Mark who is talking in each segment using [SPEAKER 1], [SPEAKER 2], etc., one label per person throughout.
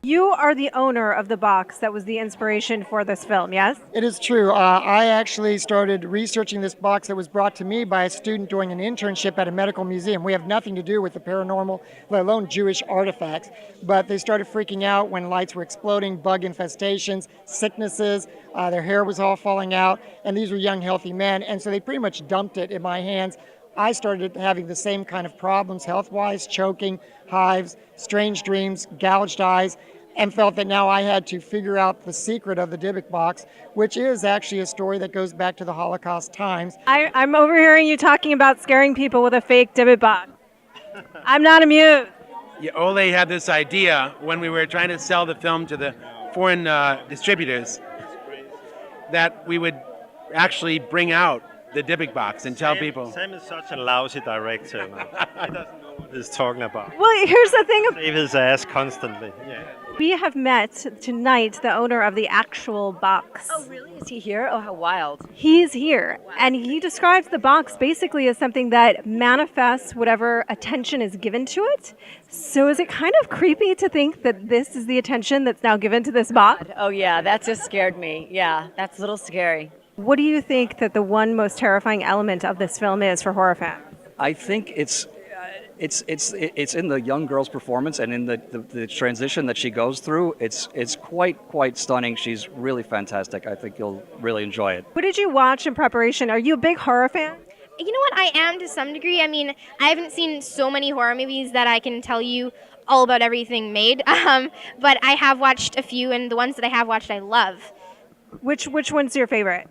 [SPEAKER 1] You are the owner of the box that was the inspiration for this film, yes?
[SPEAKER 2] It is true. I actually started researching this box that was brought to me by a student doing an internship at a medical museum. We have nothing to do with the paranormal, let alone Jewish artifacts. But they started freaking out when lights were exploding, bug infestations, sicknesses. Their hair was all falling out, and these were young, healthy men. And so they pretty much dumped it in my hands. I started having the same kind of problems health-wise, choking, hives, strange dreams, gouged eyes, and felt that now I had to figure out the secret of the Dibbuk box, which is actually a story that goes back to the Holocaust times.
[SPEAKER 1] I'm overhearing you talking about scaring people with a fake Dibbuk box. I'm not amused.
[SPEAKER 3] Yeah, Ole had this idea when we were trying to sell the film to the foreign distributors that we would actually bring out the Dibbuk box and tell people.
[SPEAKER 4] Sam is such a lousy director. Man. He doesn't know what he's talking about.
[SPEAKER 1] Well, here's the thing.
[SPEAKER 4] Save his ass constantly. Yeah.
[SPEAKER 1] We have met tonight the owner of the actual box.
[SPEAKER 5] Oh, really? Is he here? Oh, how wild.
[SPEAKER 1] He's here, and he describes the box basically as something that manifests whatever attention is given to it. So is it kind of creepy to think that this is the attention that's now given to this box?
[SPEAKER 5] Oh, yeah, that just scared me. Yeah, that's a little scary.
[SPEAKER 1] What do you think that the one most terrifying element of this film is for horror fans?
[SPEAKER 6] I think it's in the young girl's performance and in the transition that she goes through. It's quite stunning. She's really fantastic. I think you'll really enjoy it.
[SPEAKER 1] What did you watch in preparation? Are you a big horror fan?
[SPEAKER 7] You know what? I am to some degree. I mean, I haven't seen so many horror movies that I can tell you all about everything made. But I have watched a few, and the ones that I have watched, I love.
[SPEAKER 1] Which one's your favorite?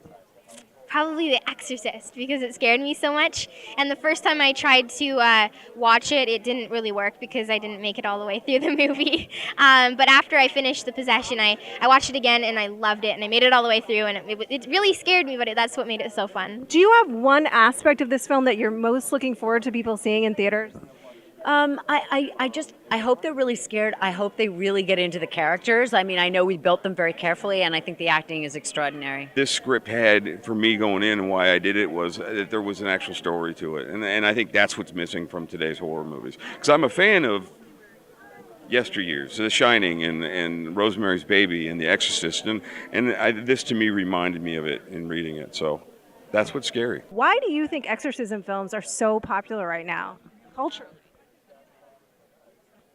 [SPEAKER 7] Probably The Exorcist, because it scared me so much. And the first time I tried to watch it, it didn't really work because I didn't make it all the way through the movie. But after I finished The Possession, I watched it again and I loved it, and I made it all the way through, and it really scared me, but that's what made it so fun.
[SPEAKER 1] Do you have one aspect of this film that you're most looking forward to people seeing in theaters?
[SPEAKER 5] I hope they're really scared. I hope they really get into the characters. I mean, I know we built them very carefully, and I think the acting is extraordinary.
[SPEAKER 8] This script had, for me going in and why I did it, was that there was an actual story to it. And I think that's what's missing from today's horror movies. Because I'm a fan of yesteryears, The Shining and Rosemary's Baby and The Exorcist. And this to me reminded me of it in reading it. So that's what's scary.
[SPEAKER 1] Why do you think exorcism films are so popular right now, culturally?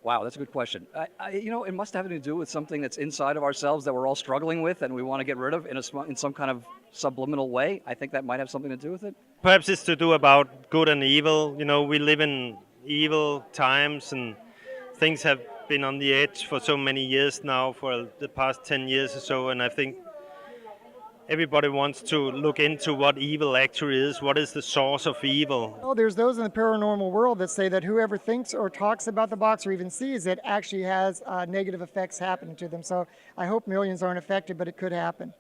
[SPEAKER 6] Wow, that's a good question. It must have to do with something that's inside of ourselves that we're all struggling with and we want to get rid of in some kind of subliminal way. I think that might have something to do with it.
[SPEAKER 4] Perhaps it's to do about good and evil. You know, we live in evil times, and things have been on the edge for so many years now, for the past 10 years or so, and I think everybody wants to look into what evil actually is. What is the source of evil?
[SPEAKER 2] Well, there's those in the paranormal world that say that whoever thinks or talks about the box or even sees it actually has negative effects happening to them. So I hope millions aren't affected, but it could happen.